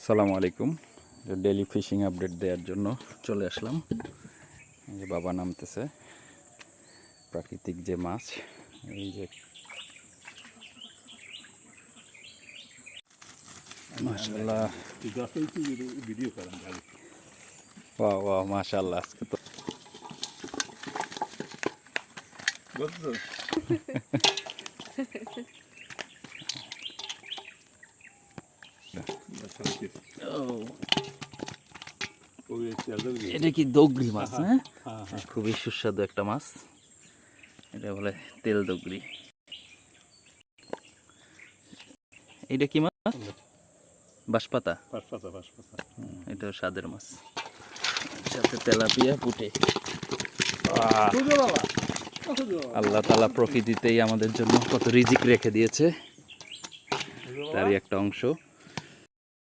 আসসালামু আলাইকুম। Daily fishing update দেওয়ার জন্য চলে আসলাম। এই যে বাবা নামতেছে, প্রাকৃতিক যে মাছ, এই যে মাশাআল্লাহ, ওয়াও ওয়াও মাশাআল্লাহ। আজকে তো এটা কি দগরি মাছ? হ্যাঁ, খুবই সুস্বাদু একটা মাছ। এটা বলে তেল দগরি। এটা কি মাছ? বাঁশপাতা। এটাও স্বাদের মাছ, সাথে তেলাপিয়া পুঁটে। আল্লাহ তাআলা প্রকৃতিতেই আমাদের জন্য কত রিজিক রেখে দিয়েছে, তারই একটা অংশ।